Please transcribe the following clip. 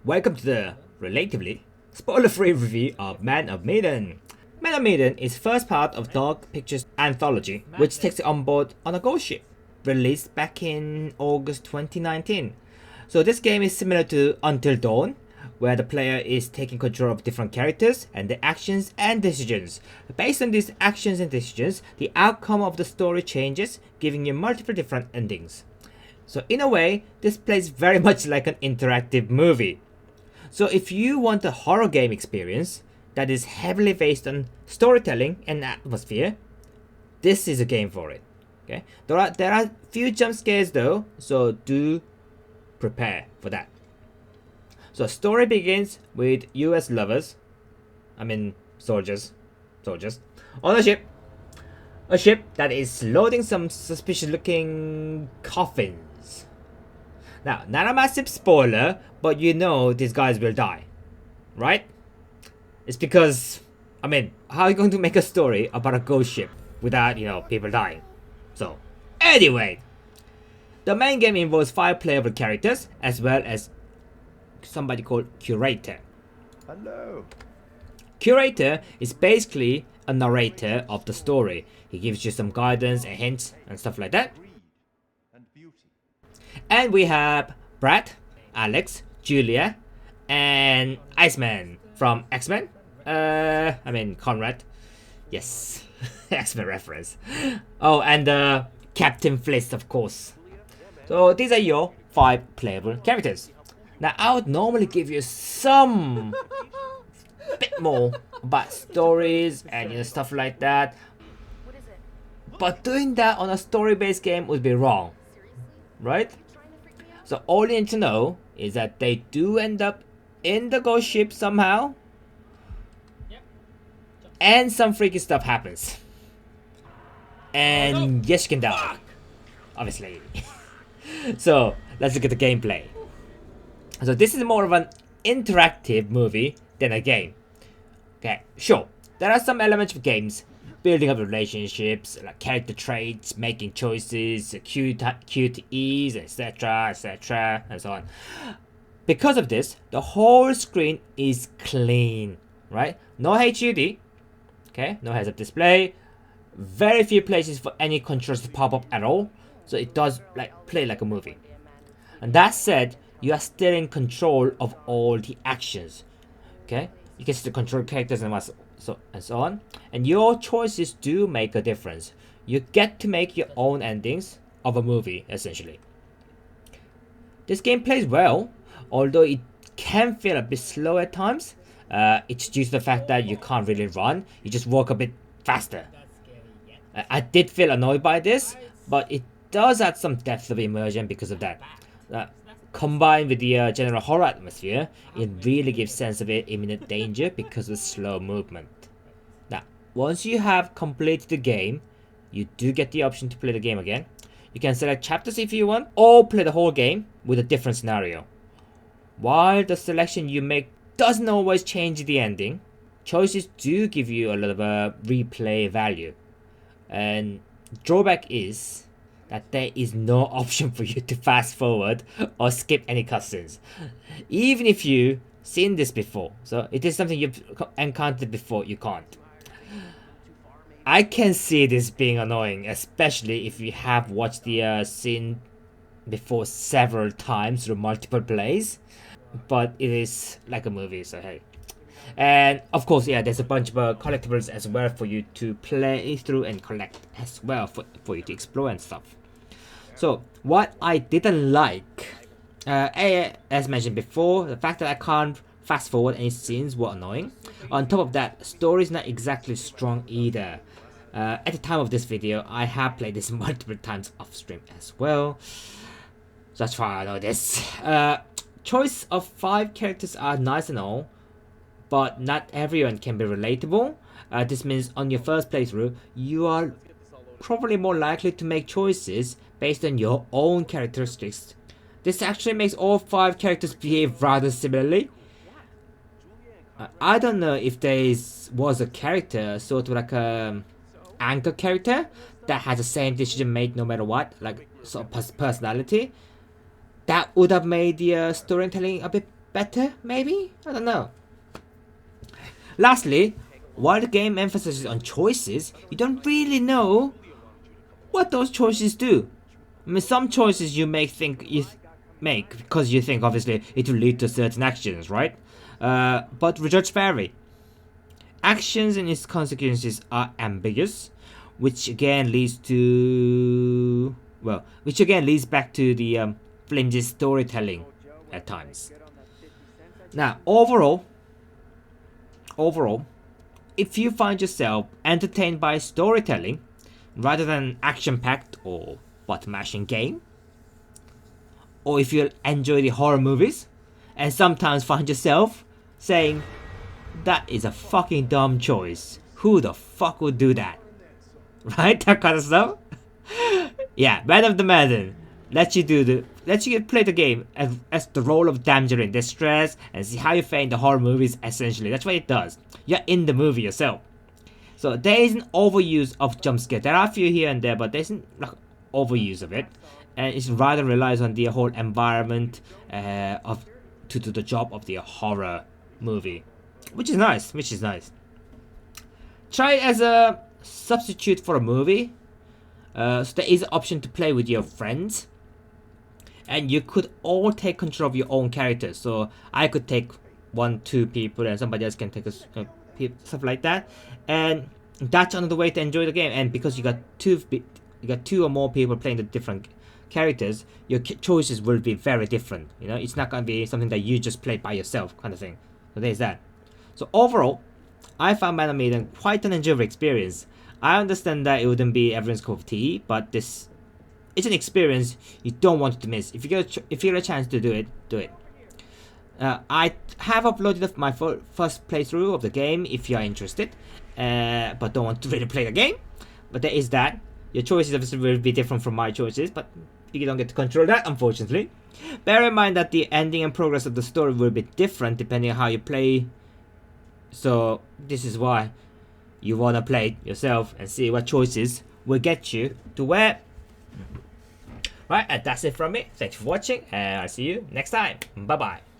Welcome to the relatively spoiler-free review of Medan. Medan is first part of Dark Pictures anthology, which takes you on board on a ghost ship, released back in August 2019. So this game is similar to Until Dawn, where the player is taking control of different characters and their actions and decisions. Based on these actions and decisions, the outcome of the story changes, giving you multiple different endings. So in a way, this plays very much like an interactive movie. So if you want a horror game experience that is heavily based on storytelling and atmosphere, this is a game for it. Okay, there are few jump scares though, so do prepare for that. So story begins with US lovers, soldiers, on a ship. A ship that is loading some suspicious looking coffins. Now, not a massive spoiler, but you know these guys will die, right? It's because, how are you going to make a story about a ghost ship without, people dying? So, anyway, the main game involves 5 playable characters as well as somebody called Curator. Hello. Curator is basically a narrator of the story. He gives you some guidance and hints and stuff like that. And we have Brad, Alex, Julia, and Iceman from X-Men. Conrad. Yes, X-Men reference. Oh, and Captain Fliss, of course. So these are your 5 playable characters. Now, I would normally give you some bit more about stories and stuff like that. But doing that on a story-based game would be wrong, right? So all you need to know is that they do end up in the ghost ship somehow. And some freaky stuff happens. And yes, you can die. Obviously. So let's look at the gameplay. So this is more of an interactive movie than a game. Okay, sure. There are some elements of games. Building up relationships, like character traits, making choices, QTEs, etc, and so on. Because of this, the whole screen is clean, right? No HUD, okay? No heads-up display. Very few places for any controls to pop up at all. So it does play like a movie. And that said, you are still in control of all the actions, okay? You can still control characters and so on, and your choices do make a difference. You get to make your own endings of a movie, essentially. This game plays well, although it can feel a bit slow at times. It's due to the fact that you can't really run, you just walk a bit faster. I did feel annoyed by this, but it does add some depth of immersion because of that. Combined with the general horror atmosphere, it really gives sense of imminent danger because of slow movement. Now, once you have completed the game, you do get the option to play the game again. You can select chapters if you want, or play the whole game with a different scenario. While the selection you make doesn't always change the ending, choices do give you a lot of replay value. And drawback is that there is no option for you to fast forward or skip any cutscenes, even if you've seen this before. So it is something you've encountered before, you can't. I can see this being annoying, especially if you have watched the scene before several times through multiple plays, but it is like a movie, so hey. And of course, yeah, there's a bunch of collectibles as well for you to play through and collect as well for you to explore and stuff. So what I didn't like, as mentioned before, the fact that I can't fast forward any scenes were annoying. On top of that, story is not exactly strong either. At the time of this video, I have played this multiple times off stream as well. So that's why I know this. Choice of 5 characters are nice and all, but not everyone can be relatable. This means on your first playthrough, you are probably more likely to make choices based on your own characteristics. This actually makes all 5 characters behave rather similarly. I don't know if there was a character, sort of like a anchor character, that has the same decision made no matter what, like sort of personality. That would have made the storytelling a bit better, maybe? I don't know. Lastly, while the game emphasizes on choices, you don't really know what those choices do. I mean, some choices you make because you think obviously it will lead to certain actions, right? But results vary. Actions and its consequences are ambiguous, which again leads to which again leads back to the flimsy storytelling at times. Now, overall, if you find yourself entertained by storytelling rather than action-packed or button-mashing game, or if you enjoy the horror movies and sometimes find yourself saying, that is a fucking dumb choice. Who the fuck would do that? Right? That kind of stuff. Yeah, Man of the Medan lets you play the game as the role of damsel in distress and see how you fare in the horror movies. Essentially, that's what it does. You're in the movie yourself. So there isn't overuse of jump scare. There are a few here and there, but there isn't like overuse of it, and it rather relies on the whole environment to do the job of the horror movie, which is nice. Try it as a substitute for a movie. So there is an option to play with your friends, and you could all take control of your own characters. So I could take 1-2 people, and somebody else can take stuff like that, and that's another way to enjoy the game. And because you got two or more people playing the different characters, your choices will be very different. You know, it's not gonna be something that you just play by yourself kind of thing. So there's that. So overall, I found Medan quite an enjoyable experience. I understand that it wouldn't be everyone's cup of tea, but it's an experience you don't want to miss. If you get a chance to do it, do it. I have uploaded my first playthrough of the game if you are interested, but don't want to really play the game. But there is that. Your choices obviously will be different from my choices, but you don't get to control that, unfortunately. Bear in mind that the ending and progress of the story will be different depending on how you play. So this is why you want to play it yourself and see what choices will get you to where. Right, and that's it from me. Thanks for watching, and I'll see you next time. Bye bye.